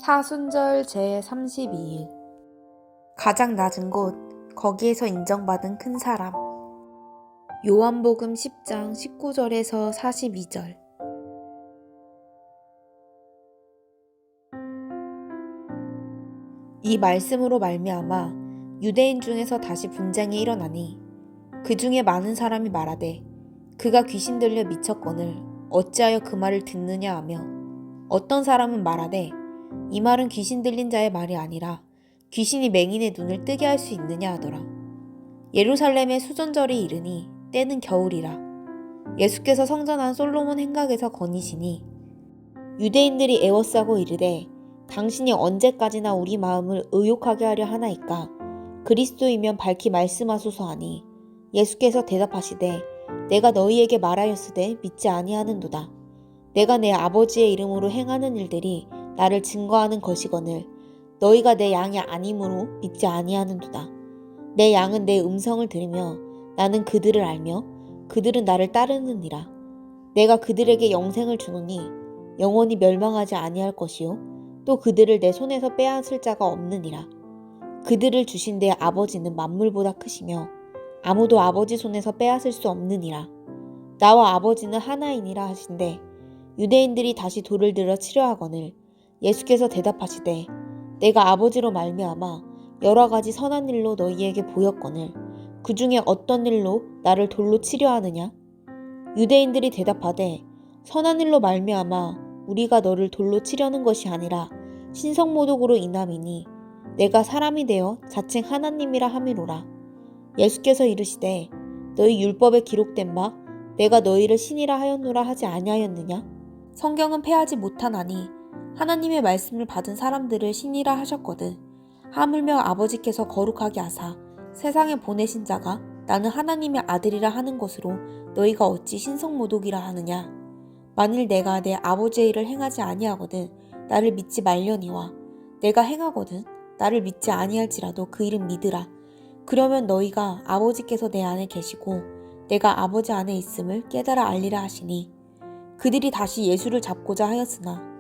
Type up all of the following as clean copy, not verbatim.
사순절 제32일 가장 낮은 곳, 거기에서 인정받은 큰 사람. 요한복음 10장 19절에서 42절. 이 말씀으로 말미암아 유대인 중에서 다시 분쟁이 일어나니 그 중에 많은 사람이 말하되 그가 귀신 들려 미쳤거늘 어찌하여 그 말을 듣느냐 하며, 어떤 사람은 말하되 이 말은 귀신 들린 자의 말이 아니라 귀신이 맹인의 눈을 뜨게 할 수 있느냐 하더라. 예루살렘의 수전절이 이르니 때는 겨울이라. 예수께서 성전 안 솔로몬 행각에서 거니시니 유대인들이 애워싸고 이르되 당신이 언제까지나 우리 마음을 의욕하게 하려 하나이까? 그리스도이면 밝히 말씀하소서 하니, 예수께서 대답하시되 내가 너희에게 말하였으되 믿지 아니하는도다. 내가 내 아버지의 이름으로 행하는 일들이 나를 증거하는 것이거늘 너희가 내 양이 아니므로 믿지 아니하는도다. 내 양은 내 음성을 들으며 나는 그들을 알며 그들은 나를 따르느니라. 내가 그들에게 영생을 주노니 영원히 멸망하지 아니할 것이요 또 그들을 내 손에서 빼앗을 자가 없느니라. 그들을 주신 내 아버지는 만물보다 크시며 아무도 아버지 손에서 빼앗을 수 없느니라. 나와 아버지는 하나이니라 하신대 유대인들이 다시 돌을 들어 치려 하거늘 예수께서 대답하시되 내가 아버지로 말미암아 여러 가지 선한 일로 너희에게 보였거늘 그 중에 어떤 일로 나를 돌로 치려 하느냐? 유대인들이 대답하되 선한 일로 말미암아 우리가 너를 돌로 치려는 것이 아니라 신성모독으로 인함이니 내가 사람이 되어 자칭 하나님이라 함이로라. 예수께서 이르시되 너희 율법에 기록된 바 내가 너희를 신이라 하였노라 하지 아니하였느냐? 성경은 패하지 못하나니 하나님의 말씀을 받은 사람들을 신이라 하셨거든. 하물며 아버지께서 거룩하게 하사 세상에 보내신 자가 나는 하나님의 아들이라 하는 것으로 너희가 어찌 신성모독이라 하느냐? 만일 내가 내 아버지의 일을 행하지 아니하거든 나를 믿지 말려니와 내가 행하거든 나를 믿지 아니할지라도 그 일은 믿으라. 그러면 너희가 아버지께서 내 안에 계시고 내가 아버지 안에 있음을 깨달아 알리라 하시니, 그들이 다시 예수를 잡고자 하였으나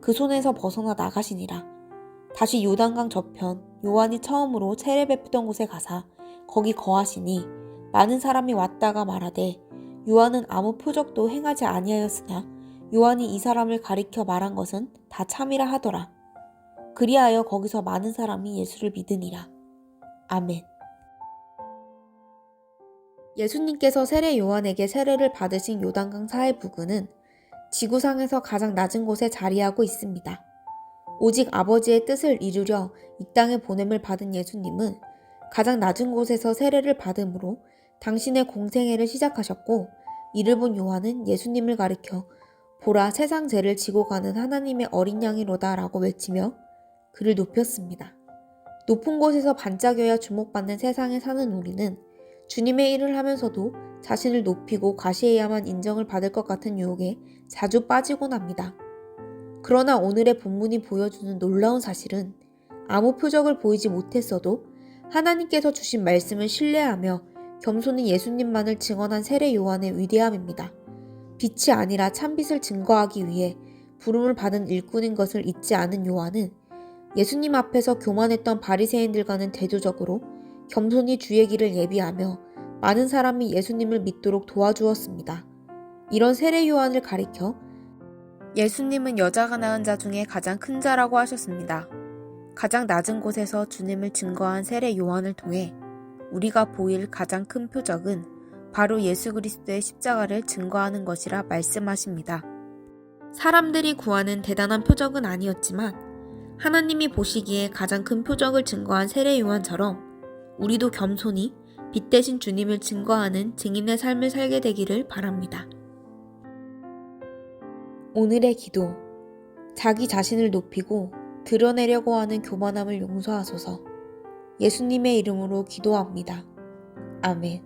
그 손에서 벗어나 나가시니라. 다시 요단강 저편 요한이 처음으로 세례 베푸던 곳에 가사 거기 거하시니 많은 사람이 왔다가 말하되 요한은 아무 표적도 행하지 아니하였으나 요한이 이 사람을 가리켜 말한 것은 다 참이라 하더라. 그리하여 거기서 많은 사람이 예수를 믿으니라. 아멘. 예수님께서 세례 요한에게 세례를 받으신 요단강 사해 부근은 지구상에서 가장 낮은 곳에 자리하고 있습니다. 오직 아버지의 뜻을 이루려 이 땅에 보냄을 받은 예수님은 가장 낮은 곳에서 세례를 받음으로 당신의 공생애를 시작하셨고, 이를 본 요한은 예수님을 가리켜 보라 세상 죄를 지고 가는 하나님의 어린 양이로다 라고 외치며 그를 높였습니다. 높은 곳에서 반짝여야 주목받는 세상에 사는 우리는 주님의 일을 하면서도 자신을 높이고 과시해야만 인정을 받을 것 같은 유혹에 자주 빠지곤 합니다. 그러나 오늘의 본문이 보여주는 놀라운 사실은 아무 표적을 보이지 못했어도 하나님께서 주신 말씀을 신뢰하며 겸손히 예수님만을 증언한 세례 요한의 위대함입니다. 빛이 아니라 참빛을 증거하기 위해 부름을 받은 일꾼인 것을 잊지 않은 요한은 예수님 앞에서 교만했던 바리새인들과는 대조적으로 겸손히 주의 길을 예비하며 많은 사람이 예수님을 믿도록 도와주었습니다. 이런 세례 요한을 가리켜 예수님은 여자가 낳은 자 중에 가장 큰 자라고 하셨습니다. 가장 낮은 곳에서 주님을 증거한 세례 요한을 통해 우리가 보일 가장 큰 표적은 바로 예수 그리스도의 십자가를 증거하는 것이라 말씀하십니다. 사람들이 구하는 대단한 표적은 아니었지만 하나님이 보시기에 가장 큰 표적을 증거한 세례 요한처럼 우리도 겸손히 빛 대신 주님을 증거하는 증인의 삶을 살게 되기를 바랍니다. 오늘의 기도. 자기 자신을 높이고 드러내려고 하는 교만함을 용서하소서. 예수님의 이름으로 기도합니다. 아멘.